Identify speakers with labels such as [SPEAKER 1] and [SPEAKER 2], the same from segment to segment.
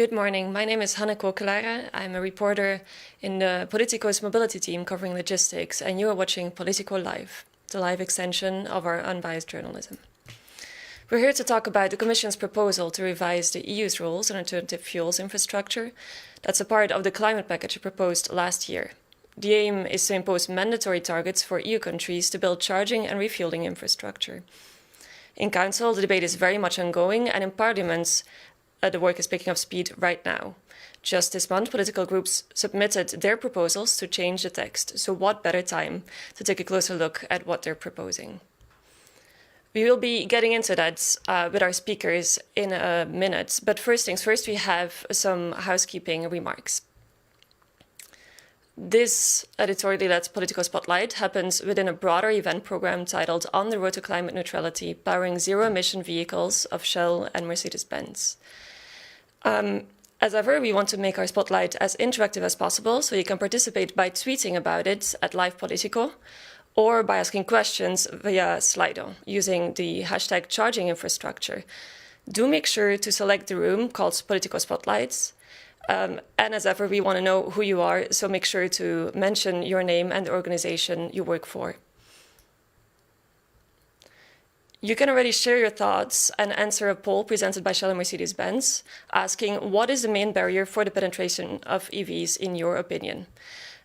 [SPEAKER 1] Good morning. My name is Nachtecal. I'm a reporter in the POLITICO's mobility team covering logistics, and you are watching Politico Live, the live extension of our unbiased journalism. We're here to talk about the Commission's proposal to revise the EU's rules on alternative fuels infrastructure. That's a part of the climate package proposed last year. The aim is to impose mandatory targets for EU countries to build charging and refueling infrastructure. In Council, the debate is very much ongoing, and in Parliament, the work is picking up speed right now. Just this month, political groups submitted their proposals to change the text, so what better time to take a closer look at what they're proposing? We will be getting into that with our speakers in a minute, but first things first, we have some housekeeping remarks. This editorially led POLITICO Spotlight happens within a broader event program titled On the Road to Climate Neutrality, Powering Zero-Emission Vehicles of Shell and Mercedes-Benz. As ever, we want to make our spotlight as interactive as possible, so you can participate by tweeting about it at Live Politico or by asking questions via Slido using the hashtag charging infrastructure. Do make sure to select the room called POLITICO Spotlights. And as ever, we want to know who you are, so make sure to mention your name and the organization you work for. You can already share your thoughts and answer a poll presented by Shell and Mercedes-Benz, asking what is the main barrier for the penetration of EVs in your opinion.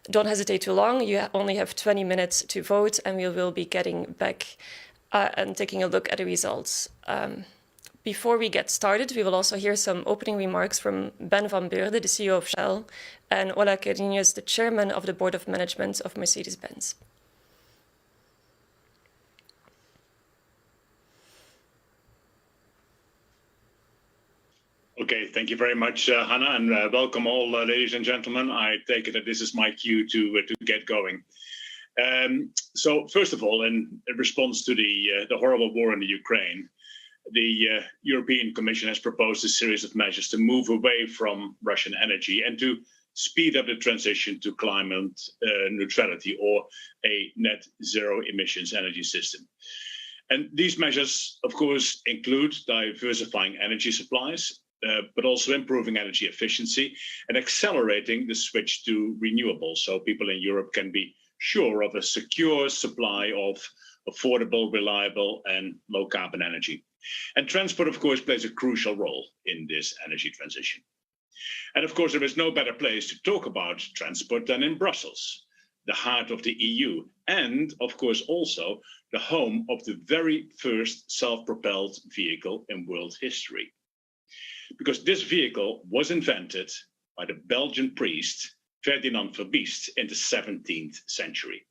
[SPEAKER 1] Don't hesitate too long. You only have 20 minutes to vote, and we will be getting back and taking a look at the results. Before we get started, we will also hear some opening remarks from Ben van Beurden, the CEO of Shell, and Ola Carinius, the chairman of the board of management of Mercedes-Benz.
[SPEAKER 2] Okay, thank you very much, Hannah, and welcome all, ladies and gentlemen. I take it that this is my cue to get going. So, first of all, in response to the horrible war in the Ukraine, the European Commission has proposed a series of measures to move away from Russian energy and to speed up the transition to climate neutrality, or a net zero emissions energy system. And these measures, of course, include diversifying energy supplies, but also improving energy efficiency and accelerating the switch to renewables, so people in Europe can be sure of a secure supply of affordable, reliable, and low-carbon energy. And transport, of course, plays a crucial role in this energy transition. And of course, there is no better place to talk about transport than in Brussels, the heart of the EU, and of course also the home of the very first self-propelled vehicle in world history. Because this vehicle was invented by the Belgian priest Ferdinand Verbiest in the 17th century.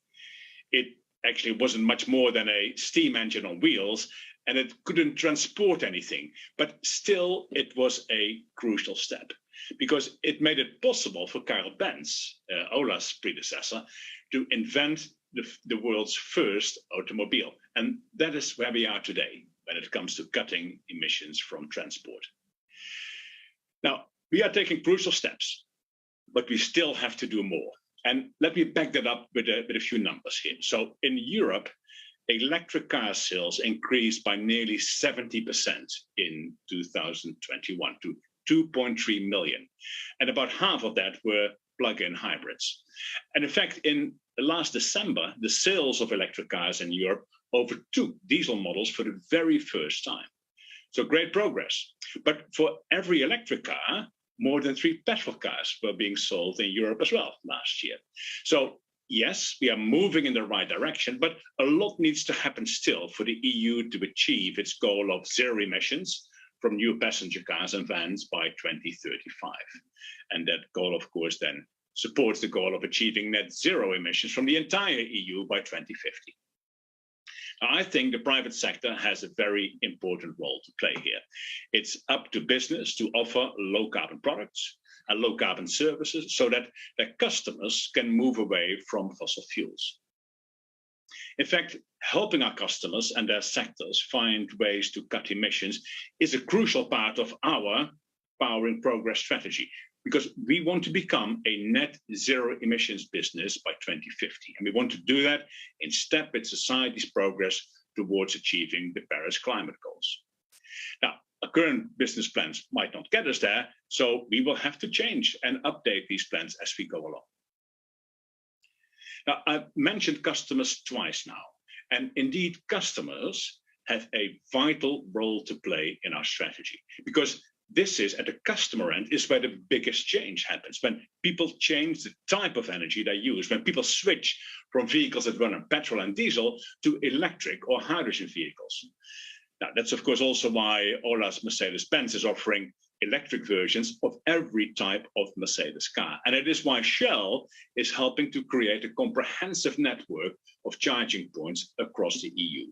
[SPEAKER 2] It actually wasn't much more than a steam engine on wheels, and it couldn't transport anything, but still it was a crucial step because it made it possible for Karl Benz, Ola's predecessor, to invent the world's first automobile. And that is where we are today when it comes to cutting emissions from transport. Now, we are taking crucial steps, but we still have to do more. And let me back that up with a few numbers here. So in Europe, electric car sales increased by nearly 70% in 2021 to 2.3 million. And about half of that were plug-in hybrids. And in fact, in last December, the sales of electric cars in Europe overtook diesel models for the very first time. So great progress. But for every electric car, more than 3 petrol cars were being sold in Europe as well last year. So yes, we are moving in the right direction, but a lot needs to happen still for the EU to achieve its goal of zero emissions from new passenger cars and vans by 2035. And that goal, of course, then supports the goal of achieving net zero emissions from the entire EU by 2050. Now, I think the private sector has a very important role to play here. It's up to business to offer low carbon products and low carbon services so that their customers can move away from fossil fuels. In fact, helping our customers and their sectors find ways to cut emissions is a crucial part of our Powering Progress strategy, because we want to become a net zero emissions business by 2050. And we want to do that in step with society's progress towards achieving the Paris climate goals. Now, our current business plans might not get us there, so we will have to change and update these plans as we go along. Now, I've mentioned customers twice now, and indeed customers have a vital role to play in our strategy, because this is at the customer end is where the biggest change happens, when people change the type of energy they use, when people switch from vehicles that run on petrol and diesel to electric or hydrogen vehicles. Now, that's of course also why Ola's Mercedes-Benz is offering electric versions of every type of Mercedes car. And it is why Shell is helping to create a comprehensive network of charging points across the EU.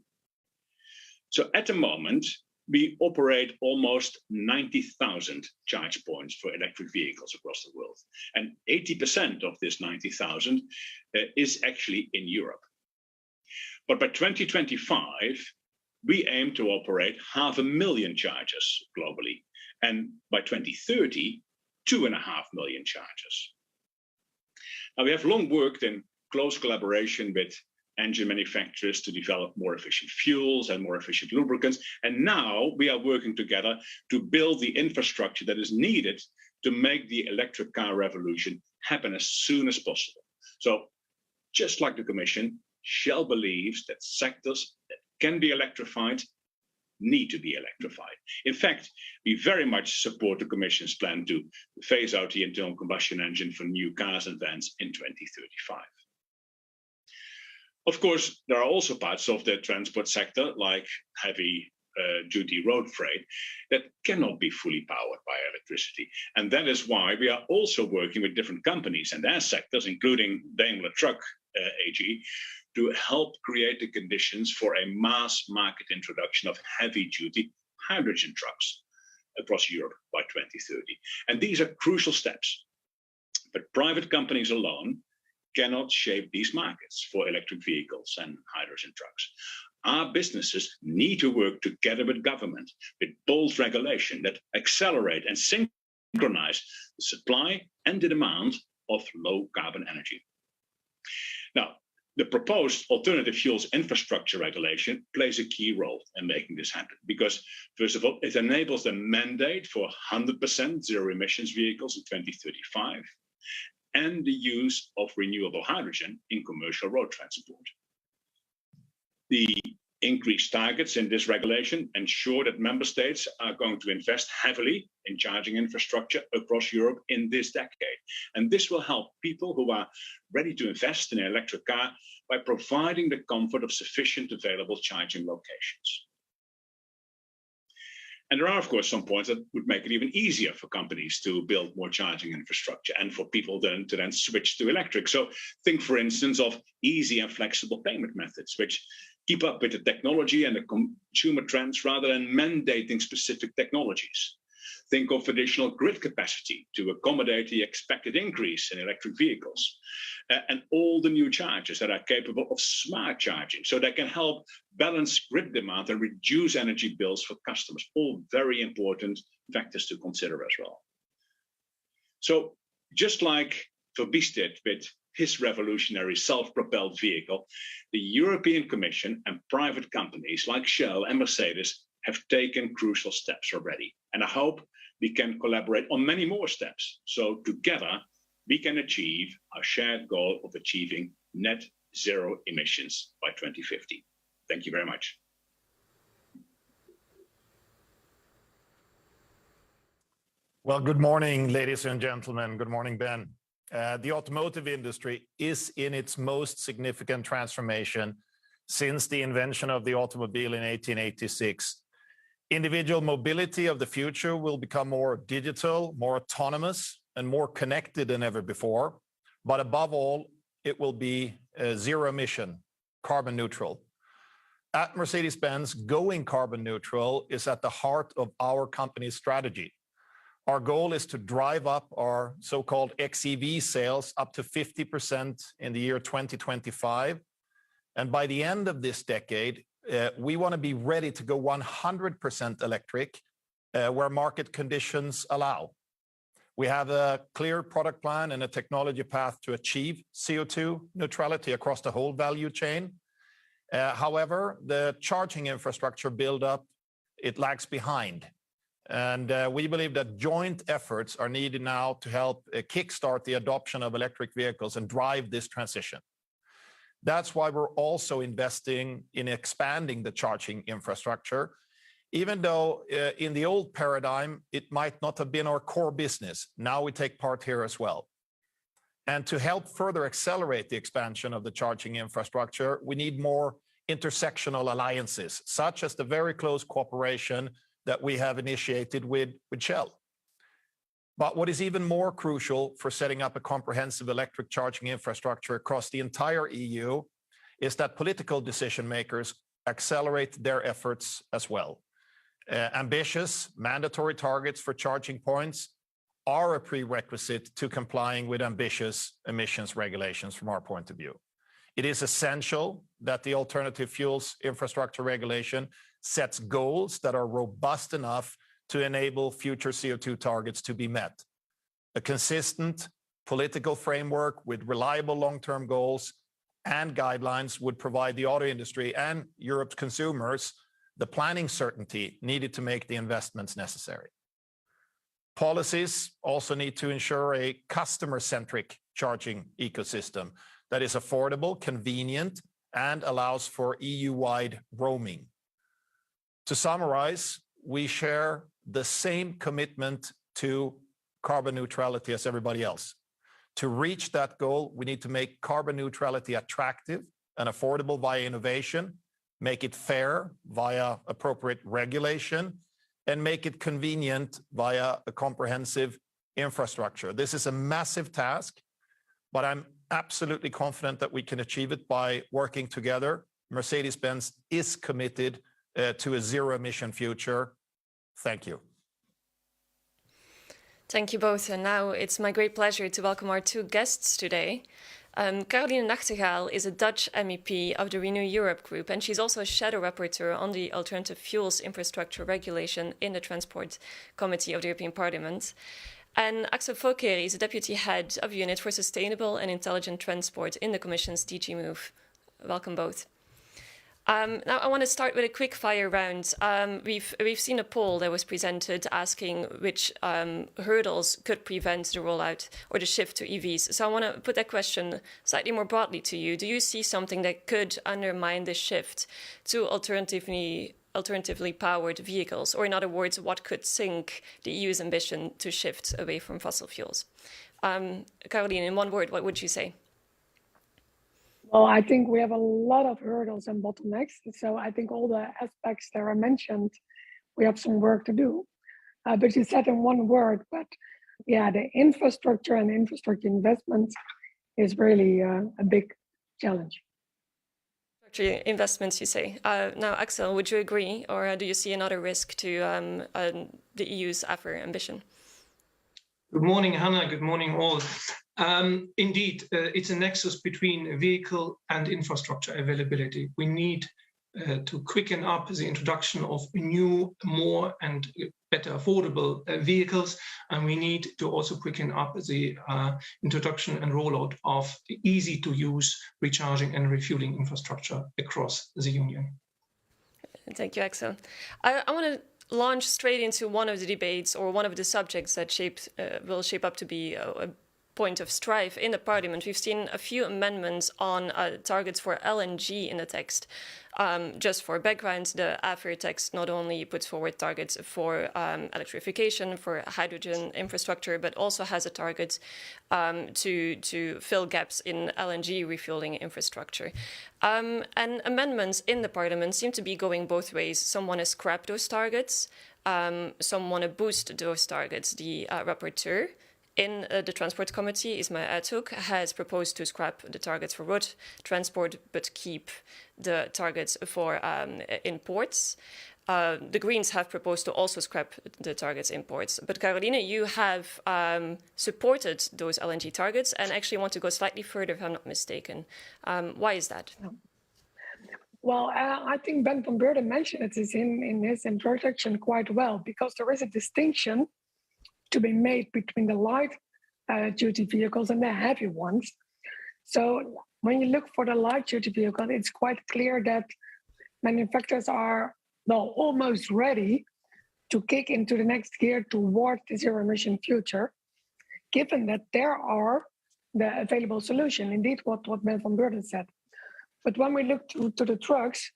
[SPEAKER 2] So at the moment, we operate almost 90,000 charge points for electric vehicles across the world. And 80% of this 90,000 is actually in Europe. But by 2025, we aim to operate 500,000 chargers globally. And by 2030, 2.5 million chargers. Now, we have long worked in close collaboration with engine manufacturers to develop more efficient fuels and more efficient lubricants. And now we are working together to build the infrastructure that is needed to make the electric car revolution happen as soon as possible. So just like the Commission, Shell believes that sectors that can be electrified need to be electrified. In fact, we very much support the Commission's plan to phase out the internal combustion engine for new cars and vans in 2035. Of course, there are also parts of the transport sector, like heavy duty road freight, that cannot be fully powered by electricity. And that is why we are also working with different companies and their sectors, including Daimler Truck AG, to help create the conditions for a mass market introduction of heavy duty hydrogen trucks across Europe by 2030. And these are crucial steps. But private companies alone cannot shape these markets for electric vehicles and hydrogen trucks. Our businesses need to work together with government, with bold regulation that accelerate and synchronize the supply and the demand of low carbon energy. Now, the proposed alternative fuels infrastructure regulation plays a key role in making this happen, because first of all, it enables the mandate for 100% zero emissions vehicles in 2035, and the use of renewable hydrogen in commercial road transport. The increased targets in this regulation ensure that member states are going to invest heavily in charging infrastructure across Europe in this decade. And this will help people who are ready to invest in an electric car by providing the comfort of sufficient available charging locations. And there are, of course, some points that would make it even easier for companies to build more charging infrastructure and for people to then switch to electric. So think, for instance, of easy and flexible payment methods, which keep up with the technology and the consumer trends rather than mandating specific technologies. Think of additional grid capacity to accommodate the expected increase in electric vehicles, and all the new chargers that are capable of smart charging, so they can help balance grid demand and reduce energy bills for customers. All very important factors to consider as well. So just like Fabrice did with his revolutionary self-propelled vehicle, the European Commission and private companies like Shell and Mercedes have taken crucial steps already. And I hope we can collaborate on many more steps, so together we can achieve our shared goal of achieving net zero emissions by 2050. Thank you very much.
[SPEAKER 3] Well, good morning, ladies and gentlemen. Good morning, Ben. The automotive industry is in its most significant transformation since the invention of the automobile in 1886. Individual mobility of the future will become more digital, more autonomous, and more connected than ever before. But above all, it will be zero emission, carbon neutral. At Mercedes-Benz, going carbon neutral is at the heart of our company's strategy. Our goal is to drive up our so-called XEV sales up to 50% in the year 2025. And by the end of this decade, we want to be ready to go 100% electric where market conditions allow. We have a clear product plan and a technology path to achieve CO2 neutrality across the whole value chain. However, the charging infrastructure build-up, it lags behind. And we believe that joint efforts are needed now to help kickstart the adoption of electric vehicles and drive this transition. That's why we're also investing in expanding the charging infrastructure, even though in the old paradigm, it might not have been our core business. Now we take part here as well. And to help further accelerate the expansion of the charging infrastructure, we need more intersectional alliances, such as the very close cooperation that we have initiated with Shell. But what is even more crucial for setting up a comprehensive electric charging infrastructure across the entire EU is that political decision makers accelerate their efforts as well. Ambitious, mandatory targets for charging points are a prerequisite to complying with ambitious emissions regulations from our point of view. It is essential that the alternative fuels infrastructure regulation sets goals that are robust enough to enable future CO2 targets to be met. A consistent political framework with reliable long-term goals and guidelines would provide the auto industry and Europe's consumers the planning certainty needed to make the investments necessary. Policies also need to ensure a customer-centric charging ecosystem that is affordable, convenient, and allows for EU-wide roaming. To summarize, we share the same commitment to carbon neutrality as everybody else. To reach that goal, we need to make carbon neutrality attractive and affordable via innovation, make it fair via appropriate regulation, and make it convenient via a comprehensive infrastructure. This is a massive task, but I'm absolutely confident that we can achieve it by working together. Mercedes-Benz is committed to a zero-emission future. Thank you.
[SPEAKER 1] Thank you both. And now it's my great pleasure to welcome our two guests today. Caroline Nachtecal is a Dutch MEP of the Renew Europe group, and she's also a shadow rapporteur on the Alternative Fuels Infrastructure Regulation in the Transport Committee of the European Parliament. And Axel Volkeri is a deputy head of Unit for Sustainable and Intelligent Transport in the Commission's DG Move. Welcome both. Now I want to start with a quick fire round. We've seen a poll that was presented asking which hurdles could prevent the rollout or the shift to EVs. So I want to put that question slightly more broadly to you. Do you see something that could undermine the shift to alternatively powered vehicles? Or in other words, what could sink the EU's ambition to shift away from fossil fuels? Caroline, in one word, what would you say?
[SPEAKER 4] Well, I think we have a lot of hurdles and bottlenecks. So I think all the aspects that are mentioned, we have some work to do. But you said in one word, but yeah, the infrastructure and infrastructure investment is really a big challenge.
[SPEAKER 1] Investments, you say. Now, Axel, would you agree, or do you see another risk to the EU's AFIR ambition?
[SPEAKER 5] Good morning, Hannah. Good morning, all. Indeed, it's a nexus between vehicle and infrastructure availability. We need to quicken up the introduction of new, more and better affordable vehicles, and we need to also quicken up the introduction and rollout of easy-to-use recharging and refueling infrastructure across the Union.
[SPEAKER 1] Thank you, Axel. I want to launch straight into one of the debates or one of the subjects that will shape up to be a point of strife in the Parliament. We've seen a few amendments on targets for LNG in the text. Just for background, the AFIR text not only puts forward targets for electrification, for hydrogen infrastructure, but also has a target to fill gaps in LNG refueling infrastructure. And amendments in the Parliament seem to be going both ways. Some want to scrap those targets, some want to boost those targets. The rapporteur in the Transport Committee, Ismail Ertug, has proposed to scrap the targets for road transport, but keep the targets for imports. The Greens have proposed to also scrap the targets imports. But Caroline, you have supported those LNG targets and actually want to go slightly further, if I'm not mistaken. Why is that?
[SPEAKER 4] Well, I think Ben van Beurden mentioned it in his introduction quite well, because there is a distinction to be made between the light duty vehicles and the heavy ones. So when you look for the light duty vehicle, it's quite clear that manufacturers are almost ready to kick into the next gear toward the zero-emission future, given that there are the available solution, indeed what Ben van Beurden said. But when we look to the trucks,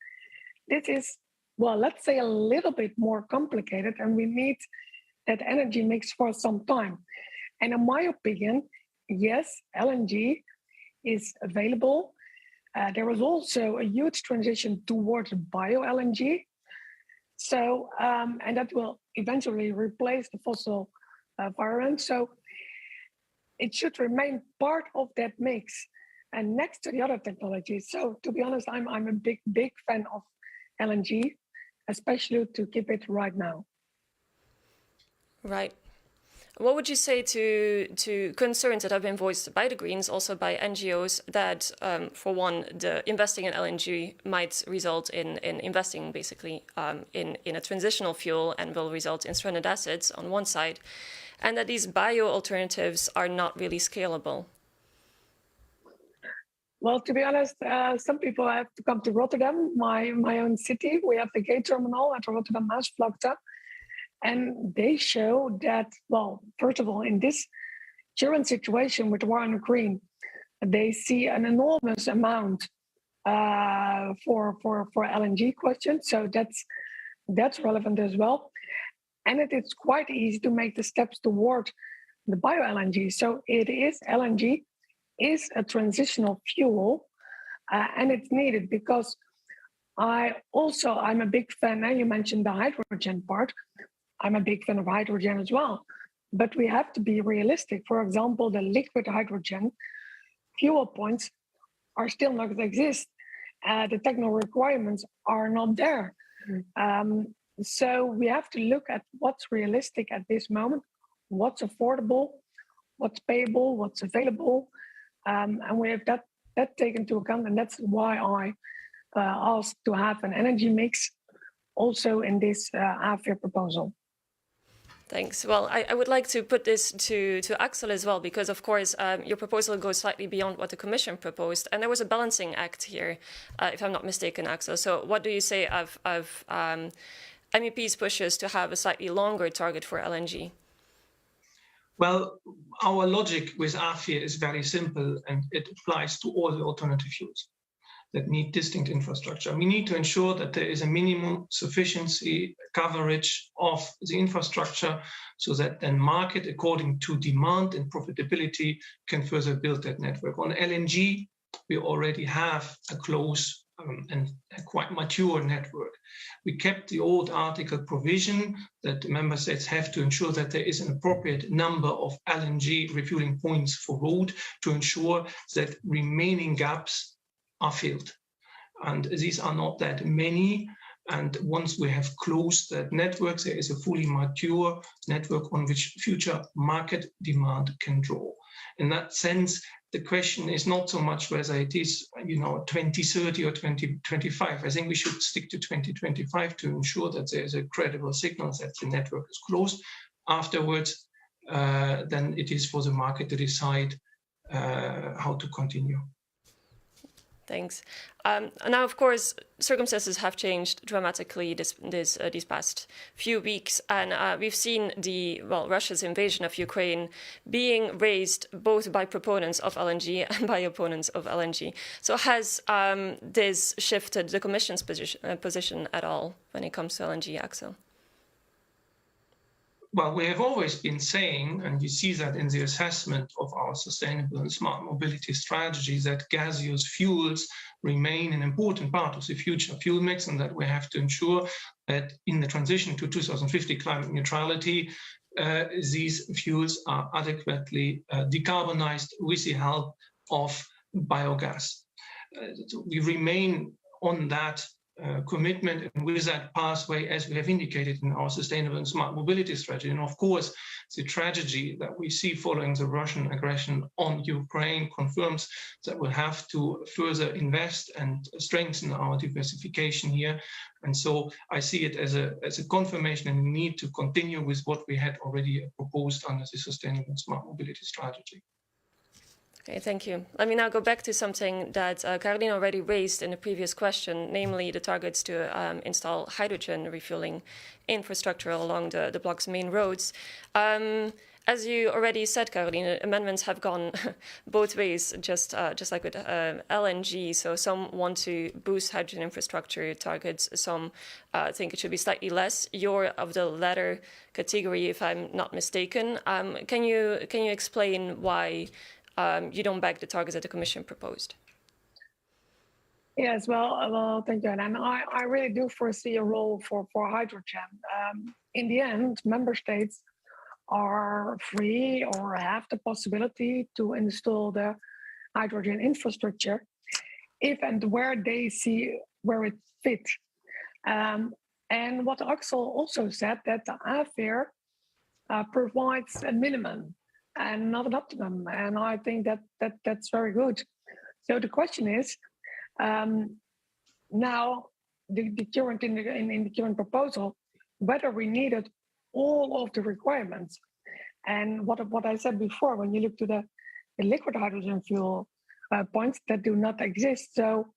[SPEAKER 4] this is, well, let's say a little bit more complicated, and we need that energy mix for some time. And in my opinion, yes, LNG is available. There was also a huge transition towards bio-LNG. So, and that will eventually replace the fossil variant. So it should remain part of that mix and next to the other technologies. So to be honest, I'm a big fan of LNG, especially to keep it right now.
[SPEAKER 1] Right. What would you say to concerns that have been voiced by the Greens, also by NGOs, that, for one, the investing in LNG might result in investing basically in a transitional fuel and will result in stranded assets on one side, and that these bio alternatives are not really scalable?
[SPEAKER 4] Well, to be honest, some people have to come to Rotterdam, my own city. We have the gate terminal at the Rotterdam Maasvlakte. And they show that, well, first of all, in this current situation with the war in Ukraine, they see an enormous amount for LNG questions. So that's relevant as well. And it is quite easy to make the steps toward the bio LNG. So LNG is a transitional fuel, and it's needed because I'm a big fan, and you mentioned the hydrogen part. I'm a big fan of hydrogen as well, but we have to be realistic. For example, the liquid hydrogen fuel points are still not going to exist. The technical requirements are not there. So we have to look at what's realistic at this moment, what's affordable, what's payable, what's available. And we have that taken into account, and that's why I asked to have an energy mix also in this half-year proposal.
[SPEAKER 1] Thanks. Well, I would like to put this to Axel as well, because, of course, your proposal goes slightly beyond what the Commission proposed. And there was a balancing act here, if I'm not mistaken, Axel. So what do you say of MEP's pushes to have a slightly longer target for LNG?
[SPEAKER 5] Well, our logic with AFIR is very simple, and it applies to all the alternative fuels that need distinct infrastructure. We need to ensure that there is a minimum sufficiency coverage of the infrastructure so that then market, according to demand and profitability, can further build that network. On LNG, we already have a close and a quite mature network. We kept the old article provision that the member states have to ensure that there is an appropriate number of LNG refueling points for road to ensure that remaining gaps are filled. And these are not that many. And once we have closed that network, there is a fully mature network on which future market demand can draw. In that sense, the question is not so much whether it is, 2030 or 2025. I think we should stick to 2025 to ensure that there is a credible signal that the network is closed. Afterwards, then it is for the market to decide how to continue.
[SPEAKER 1] Thanks. Now, of course, circumstances have changed dramatically these past few weeks, and we've seen Russia's invasion of Ukraine being raised both by proponents of LNG and by opponents of LNG. So has this shifted the Commission's position at all when it comes to LNG, Axel?
[SPEAKER 5] Well, we have always been saying, and you see that in the assessment of our sustainable and smart mobility strategy, that gaseous fuels remain an important part of the future fuel mix, and that we have to ensure that in the transition to 2050 climate neutrality, these fuels are adequately decarbonized with the help of biogas. We remain on that commitment and with that pathway, as we have indicated in our sustainable and smart mobility strategy. And of course, the tragedy that we see following the Russian aggression on Ukraine confirms that we'll have to further invest and strengthen our diversification here. And so I see it as a confirmation and need to continue with what we had already proposed under the sustainable and smart mobility strategy.
[SPEAKER 1] Okay, thank you. Let me now go back to something that Caroline already raised in the previous question, namely the targets to install hydrogen refueling infrastructure along the bloc's main roads. As you already said, Caroline, amendments have gone both ways, just like with LNG. So some want to boost hydrogen infrastructure targets, some think it should be slightly less. You're of the latter category, if I'm not mistaken. Can you explain why you don't back the targets that the Commission proposed?
[SPEAKER 4] Yes, well, thank you. And I really do foresee a role for hydrogen. In the end, member states are free or have the possibility to install the hydrogen infrastructure if and where they see where it fits. And what Axel also said, that the AFIR provides a minimum and not an optimum. And I think that's very good. So the question is, now the current in the current proposal, whether we needed all of the requirements. And what I said before, when you look to the liquid hydrogen fuel points that do not exist. So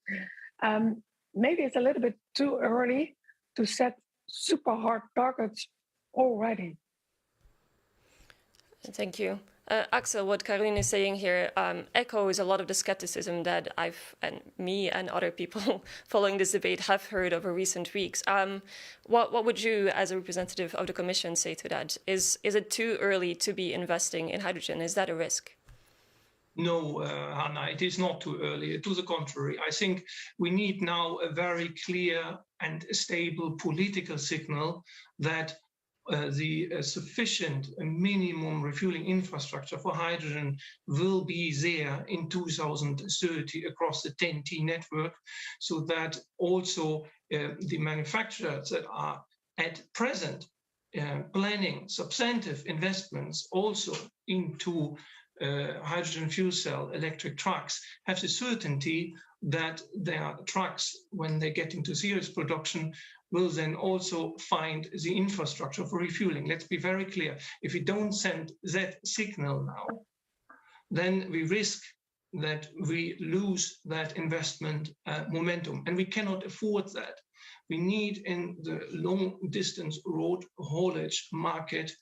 [SPEAKER 4] maybe it's a little bit too early to set super hard targets already.
[SPEAKER 1] Thank you. Axel, what Caroline is saying here echoes a lot of the skepticism that me and other people following this debate have heard over recent weeks. What would you, as a representative of the Commission, say to that? Is it too early to be investing in hydrogen? Is that a risk?
[SPEAKER 5] No, Hannah, it is not too early. To the contrary, I think we need now a very clear and stable political signal that the sufficient minimum refueling infrastructure for hydrogen will be there in 2030 across the TEN-T network, so that also the manufacturers that are at present planning substantive investments also into hydrogen fuel cell electric trucks have the certainty that their trucks, when they get into serious production, will then also find the infrastructure for refueling. Let's be very clear. If we don't send that signal now, then we risk that we lose that investment momentum, and we cannot afford that. We need in the long distance road haulage market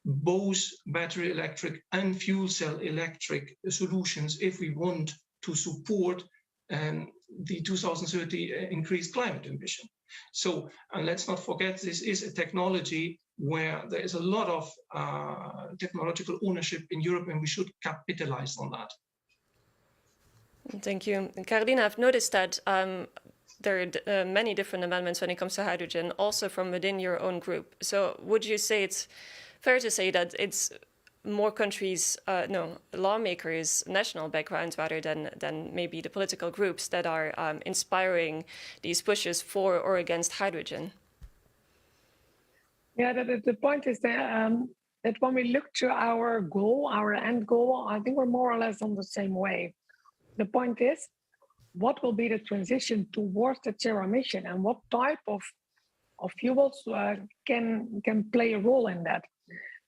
[SPEAKER 5] both battery electric and fuel cell electric solutions if we want to support the 2030 increased climate ambition. So, and let's not forget, this is a technology where there is a lot of technological ownership in Europe, and we should capitalize on that.
[SPEAKER 1] Thank you. Caroline, I've noticed that there are many different amendments when it comes to hydrogen, also from within your own group. So would you say it's fair to say that it's more countries, lawmakers, national backgrounds rather than maybe the political groups that are inspiring these pushes for or against hydrogen?
[SPEAKER 4] Yeah, the point is that when we look to our goal, our end goal, I think we're more or less on the same way. The point is, what will be the transition towards the zero emission, and what type of fuels can play a role in that?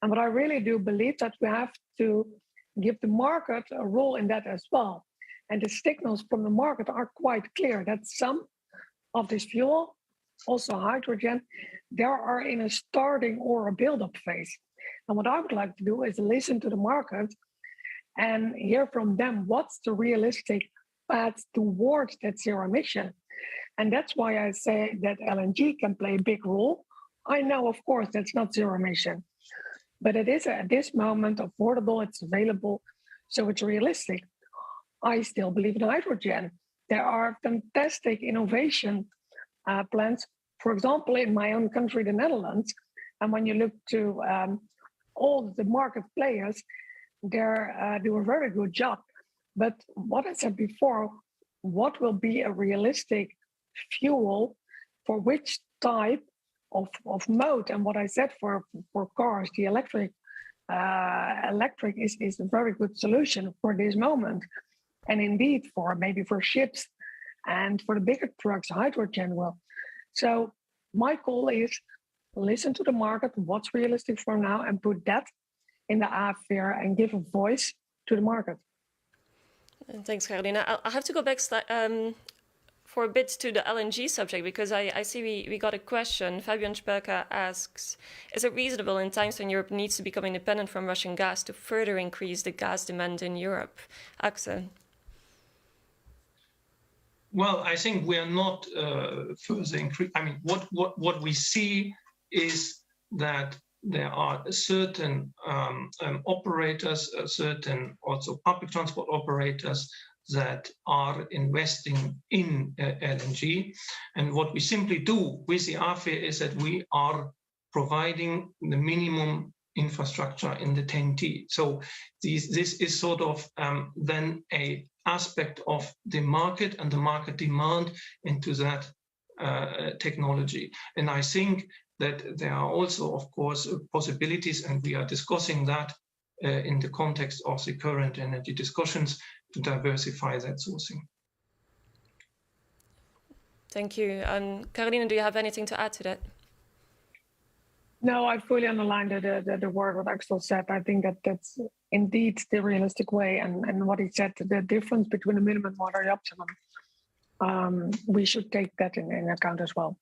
[SPEAKER 4] And what I really do believe that we have to give the market a role in that as well. And the signals from the market are quite clear that some of this fuel, also hydrogen, they are in a starting or a build-up phase. And what I would like to do is listen to the market and hear from them what's the realistic path towards that zero emission. And that's why I say that LNG can play a big role. I know, of course, that's not zero emission, but it is at this moment affordable, it's available, so it's realistic. I still believe in hydrogen. There are fantastic innovation plans, for example, in my own country, the Netherlands. And when you look to all the market players, they do a very good job. But what I said before, what will be a realistic fuel for which type of mode? And what I said for cars, the electric is a very good solution for this moment. And indeed, maybe for ships and for the bigger trucks, hydrogen will. So my call is listen to the market, what's realistic for now, and put that in the AFIR and give a voice to the market.
[SPEAKER 1] Thanks, Carolina. I'll have to go back for a bit to the LNG subject, because I see we got a question. Fabian Spelka asks, is it reasonable in times when Europe needs to become independent from Russian gas to further increase the gas demand in Europe? Axel?
[SPEAKER 5] Well, I think we are not further increase. I mean, what we see is that there are certain operators, certain also public transport operators that are investing in LNG. And what we simply do with the AFE is that we are providing the minimum infrastructure in the TEN-T. So this is sort of then a aspect of the market and the market demand into that technology. And I think that there are also, of course, possibilities, and we are discussing that in the context of the current energy discussions, to diversify that sourcing.
[SPEAKER 1] Thank you. Carolina, do you have anything to add to that?
[SPEAKER 4] No, I fully underline the word what Axel said. I think that that's indeed the realistic way. And what he said, the difference between the minimum and the optimum, we should take that in account as well.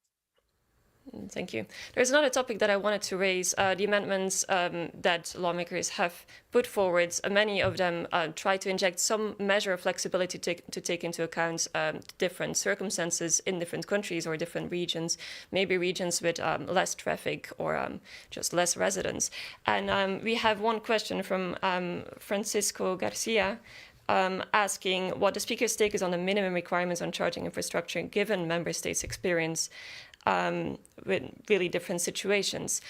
[SPEAKER 1] Thank you. There's another topic that I wanted to raise, the amendments that lawmakers have put forward. Many of them try to inject some measure of flexibility to take into account different circumstances in different countries or different regions, maybe regions with less traffic or just less residents. And we have one question from Francisco Garcia, asking what the speaker's take is on the minimum requirements on charging infrastructure given member states' experience with really different situations.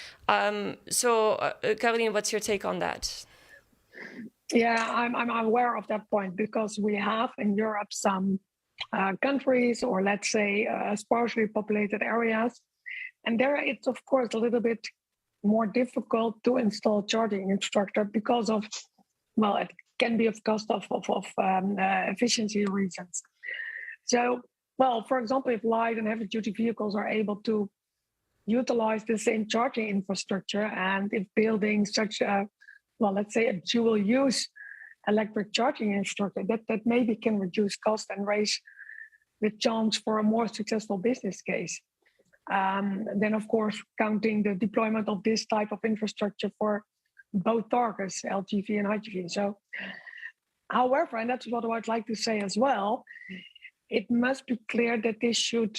[SPEAKER 1] So, Carolina, what's your take on that?
[SPEAKER 4] Yeah, I'm aware of that point, because we have in Europe some countries, or let's say sparsely populated areas, and there it's of course a little bit more difficult to install charging infrastructure because of, well, it can be of cost of efficiency reasons. So, well, for example, if light and heavy duty vehicles are able to utilize the same charging infrastructure, and if building such a, well, let's say a dual use electric charging infrastructure, that maybe can reduce cost and raise the chance for a more successful business case. Then, of course, counting the deployment of this type of infrastructure for both targets, LGV and IGV. So, however, and that's what I'd like to say as well, it must be clear that this should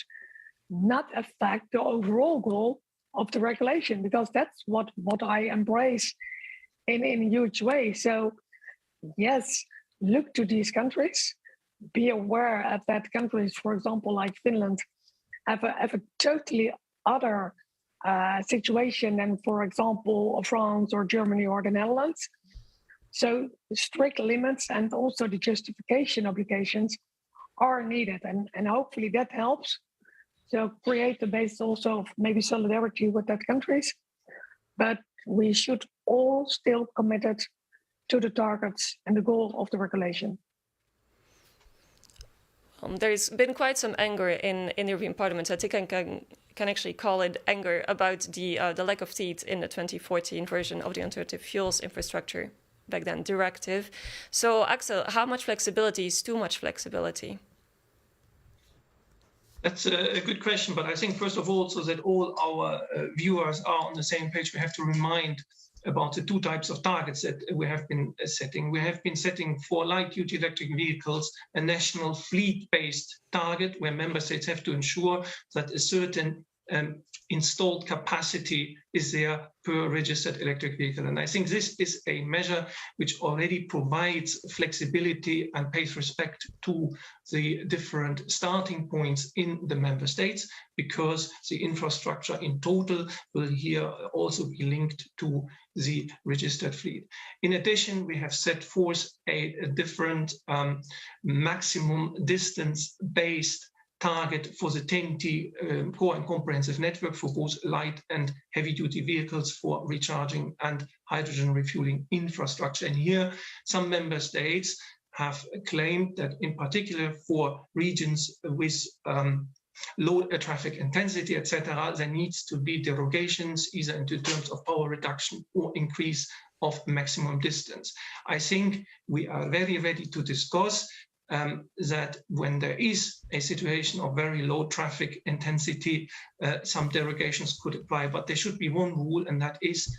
[SPEAKER 4] not affect the overall goal of the regulation, because that's what I embrace in a huge way. So, yes, look to these countries, be aware that countries, for example, like Finland, have a totally other situation than, for example, France or Germany or the Netherlands. So strict limits and also the justification obligations are needed, and hopefully that helps. So create the base also of maybe solidarity with that countries, but we should all still committed to the targets and the goal of the regulation.
[SPEAKER 1] There's been quite some anger in the European Parliament. I think I can actually call it anger about the lack of teeth in the 2014 version of the alternative fuels infrastructure, back then, directive. So, Axel, how much flexibility is too much flexibility?
[SPEAKER 5] That's a good question, but I think first of all, so that all our viewers are on the same page, we have to remind about the two types of targets that we have been setting. We have been setting for light-duty electric vehicles a national fleet-based target where member states have to ensure that a certain installed capacity is there per registered electric vehicle. And I think this is a measure which already provides flexibility and pays respect to the different starting points in the member states, because the infrastructure in total will here also be linked to the registered fleet. In addition, we have set forth a different maximum distance-based target for the TEN-T core and comprehensive network for both light and heavy-duty vehicles for recharging and hydrogen refueling infrastructure. And here, some member states have claimed that, in particular for regions with low traffic intensity, etc., there needs to be derogations, either in terms of power reduction or increase of maximum distance. I think we are very ready to discuss that when there is a situation of very low traffic intensity, some derogations could apply, but there should be one rule, and that is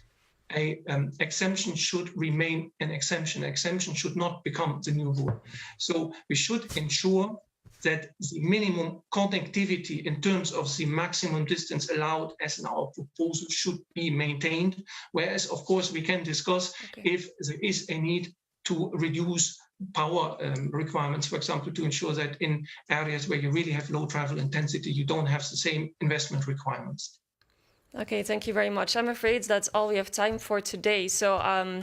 [SPEAKER 5] a exemption should remain an exemption. Exemption should not become the new rule. So we should ensure that the minimum connectivity in terms of the maximum distance allowed as in our proposal should be maintained. Whereas, of course, we can discuss if there is a need to reduce power requirements, for example, to ensure that in areas where you really have low travel intensity, you don't have the same investment requirements.
[SPEAKER 1] Okay, thank you very much. I'm afraid that's all we have time for today. So I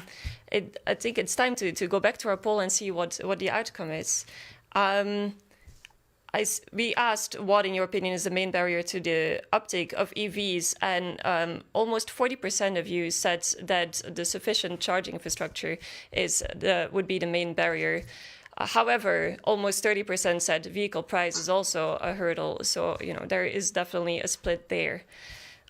[SPEAKER 1] think it's time to go back to our poll and see what the outcome is. We asked what, in your opinion, is the main barrier to the uptake of EVs, and almost 40% of you said that the sufficient charging infrastructure would be the main barrier. However, almost 30% said vehicle price is also a hurdle. So, there is definitely a split there.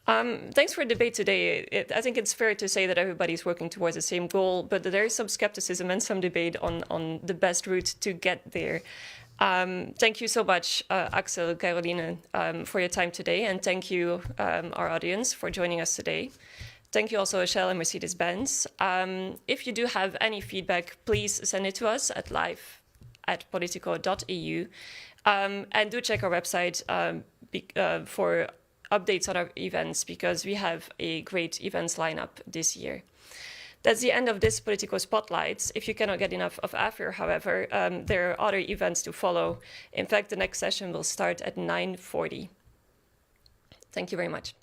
[SPEAKER 1] Thanks for the debate today. I think it's fair to say that everybody's working towards the same goal, but there is some skepticism and some debate on the best route to get there. Thank you so much, Axel, Caroline, for your time today, and thank you, our audience, for joining us today. Thank you also, Shell and Mercedes-Benz. If you do have any feedback, please send it to us at live@politico.eu, and do check our website for updates on our events, because we have a great events lineup this year. That's the end of this Politico Spotlight. If you cannot get enough of AFIR, however, there are other events to follow. In fact, the next session will start at 9:40. Thank you very much.